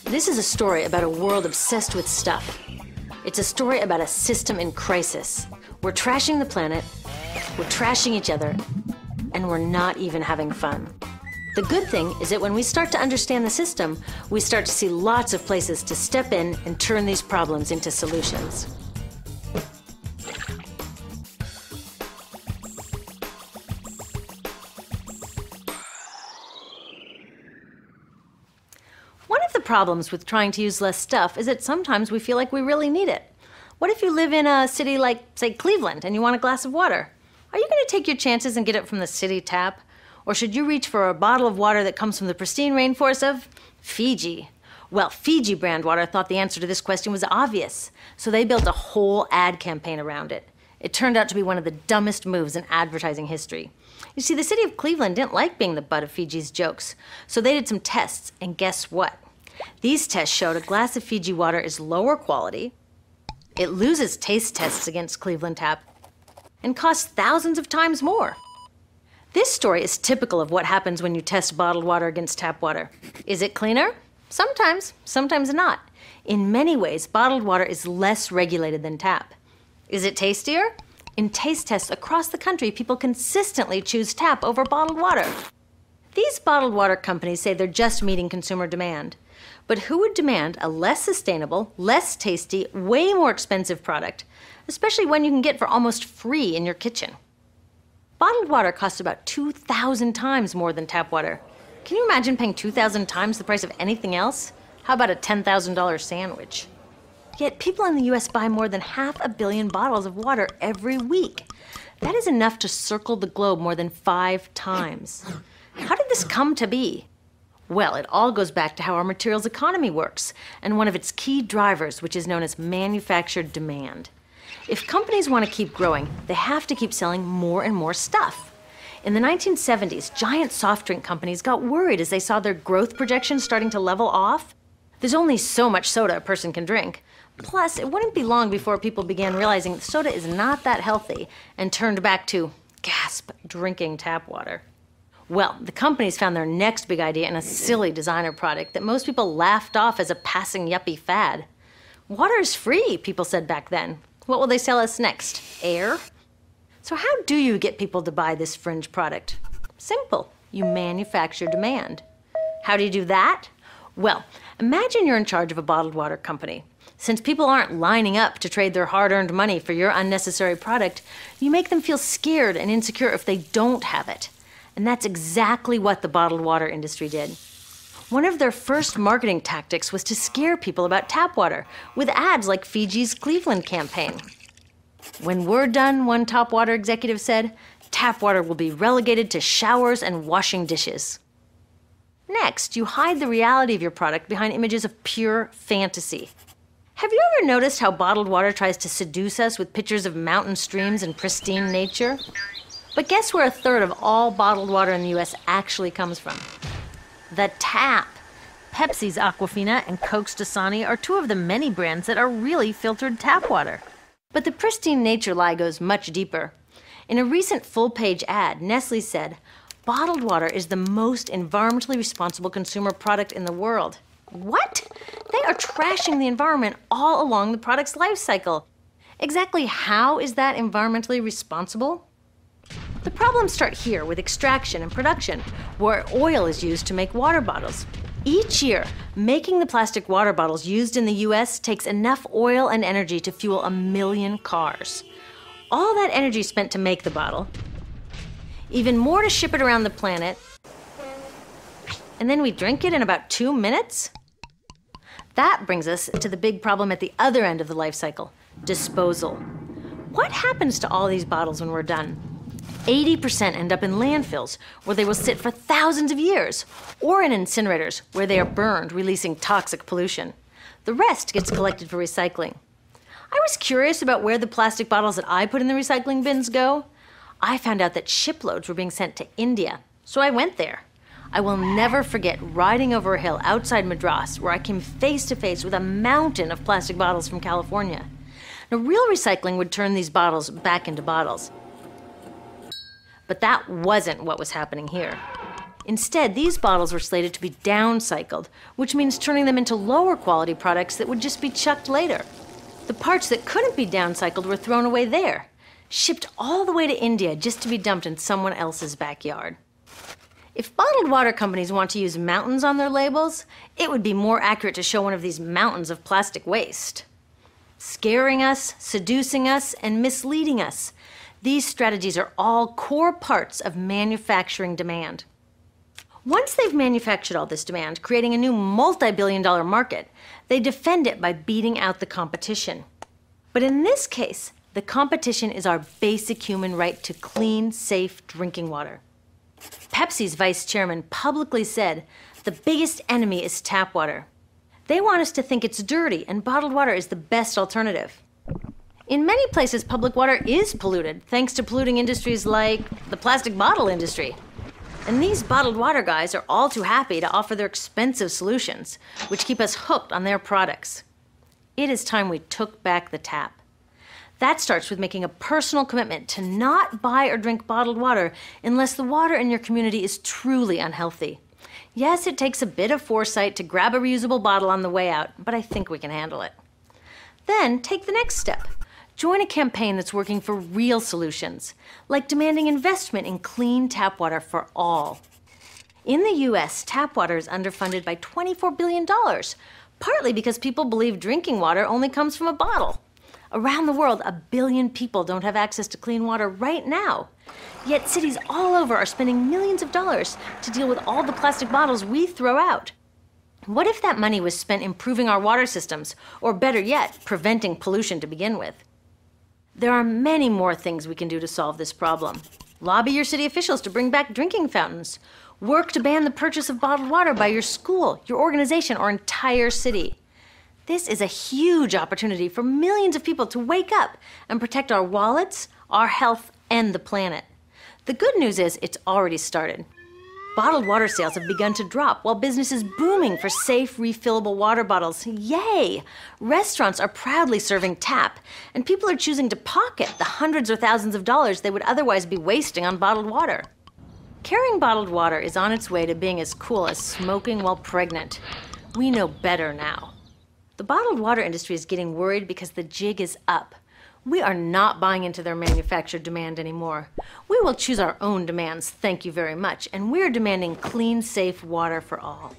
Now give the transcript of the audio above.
This is a story about a world obsessed with stuff. It's a story about a system in crisis. We're trashing the planet, we're trashing each other, and we're not even having fun. The good thing is that when we start to understand the system, we start to see lots of places to step in and turn these problems into solutions. One of the problems with trying to use less stuff is that sometimes we feel like we really need it. What if you live in a city like, say, Cleveland, and you want a glass of water? Are you going to take your chances and get it from the city tap? Or should you reach for a bottle of water that comes from the pristine rainforest of Fiji? Well, Fiji brand water thought the answer to this question was obvious, so they built a whole ad campaign around it. It turned out to be one of the dumbest moves in advertising history. You see, the city of Cleveland didn't like being the butt of Fiji's jokes, so they did some tests, and guess what? These tests showed a glass of Fiji water is lower quality, it loses taste tests against Cleveland Tap, and costs thousands of times more. This story is typical of what happens when you test bottled water against tap water. Is it cleaner? Sometimes, sometimes not. In many ways, bottled water is less regulated than tap. Is it tastier? In taste tests across the country, people consistently choose tap over bottled water. These bottled water companies say they're just meeting consumer demand. But who would demand a less sustainable, less tasty, way more expensive product, especially one you can get for almost free in your kitchen? Bottled water costs about 2,000 times more than tap water. Can you imagine paying 2,000 times the price of anything else? How about a $10,000 sandwich? Yet people in the US buy more than 500 million bottles of water every week. That is enough to circle the globe more than 5 times. How did this come to be? Well, it all goes back to how our materials economy works, and one of its key drivers, which is known as manufactured demand. If companies want to keep growing, they have to keep selling more and more stuff. In the 1970s, giant soft drink companies got worried as they saw their growth projections starting to level off. There's only so much soda a person can drink. Plus, it wouldn't be long before people began realizing that soda is not that healthy and turned back to, gasp, drinking tap water. Well, the companies found their next big idea in a silly designer product that most people laughed off as a passing yuppie fad. Water is free, people said back then. What will they sell us next? Air? So how do you get people to buy this fringe product? Simple. You manufacture demand. How do you do that? Well, imagine you're in charge of a bottled water company. Since people aren't lining up to trade their hard-earned money for your unnecessary product, you make them feel scared and insecure if they don't have it. And that's exactly what the bottled water industry did. One of their first marketing tactics was to scare people about tap water with ads like Fiji's Cleveland campaign. When we're done, one top water executive said, tap water will be relegated to showers and washing dishes. Next, you hide the reality of your product behind images of pure fantasy. Have you ever noticed how bottled water tries to seduce us with pictures of mountain streams and pristine nature? But guess where 1/3 of all bottled water in the US actually comes from? The tap. Pepsi's Aquafina and Coke's Dasani are 2 of the many brands that are really filtered tap water. But the pristine nature lie goes much deeper. In a recent full-page ad, Nestle said, bottled water is the most environmentally responsible consumer product in the world. What? They are trashing the environment all along the product's life cycle. Exactly how is that environmentally responsible? The problems start here with extraction and production, where oil is used to make water bottles. Each year, making the plastic water bottles used in the US takes enough oil and energy to fuel 1 million cars. All that energy spent to make the bottle, even more to ship it around the planet, and then we drink it in about 2 minutes? That brings us to the big problem at the other end of the life cycle, disposal. What happens to all these bottles when we're done? 80% end up in landfills, where they will sit for thousands of years, or in incinerators, where they are burned, releasing toxic pollution. The rest gets collected for recycling. I was curious about where the plastic bottles that I put in the recycling bins go. I found out that shiploads were being sent to India, so I went there. I will never forget riding over a hill outside Madras, where I came face to face with a mountain of plastic bottles from California. Now, real recycling would turn these bottles back into bottles. But that wasn't what was happening here. Instead, these bottles were slated to be downcycled, which means turning them into lower quality products that would just be chucked later. The parts that couldn't be downcycled were thrown away there, shipped all the way to India just to be dumped in someone else's backyard. If bottled water companies want to use mountains on their labels, it would be more accurate to show one of these mountains of plastic waste. Scaring us, seducing us, and misleading us. These strategies are all core parts of manufacturing demand. Once they've manufactured all this demand, creating a new multi-billion-dollar market, they defend it by beating out the competition. But in this case, the competition is our basic human right to clean, safe drinking water. Pepsi's vice chairman publicly said, "The biggest enemy is tap water." They want us to think it's dirty and bottled water is the best alternative. In many places, public water is polluted, thanks to polluting industries like the plastic bottle industry. And these bottled water guys are all too happy to offer their expensive solutions, which keep us hooked on their products. It is time we took back the tap. That starts with making a personal commitment to not buy or drink bottled water unless the water in your community is truly unhealthy. Yes, it takes a bit of foresight to grab a reusable bottle on the way out, but I think we can handle it. Then take the next step. Join a campaign that's working for real solutions, like demanding investment in clean tap water for all. In the US, tap water is underfunded by $24 billion, partly because people believe drinking water only comes from a bottle. Around the world, 1 billion people don't have access to clean water right now. Yet cities all over are spending millions of dollars to deal with all the plastic bottles we throw out. What if that money was spent improving our water systems, or better yet, preventing pollution to begin with? There are many more things we can do to solve this problem. Lobby your city officials to bring back drinking fountains. Work to ban the purchase of bottled water by your school, your organization, or entire city. This is a huge opportunity for millions of people to wake up and protect our wallets, our health, and the planet. The good news is it's already started. Bottled water sales have begun to drop while business is booming for safe, refillable water bottles. Yay! Restaurants are proudly serving tap, and people are choosing to pocket the hundreds or thousands of dollars they would otherwise be wasting on bottled water. Carrying bottled water is on its way to being as cool as smoking while pregnant. We know better now. The bottled water industry is getting worried because the jig is up. We are not buying into their manufactured demand anymore. We will choose our own demands, thank you very much, and we're demanding clean, safe water for all.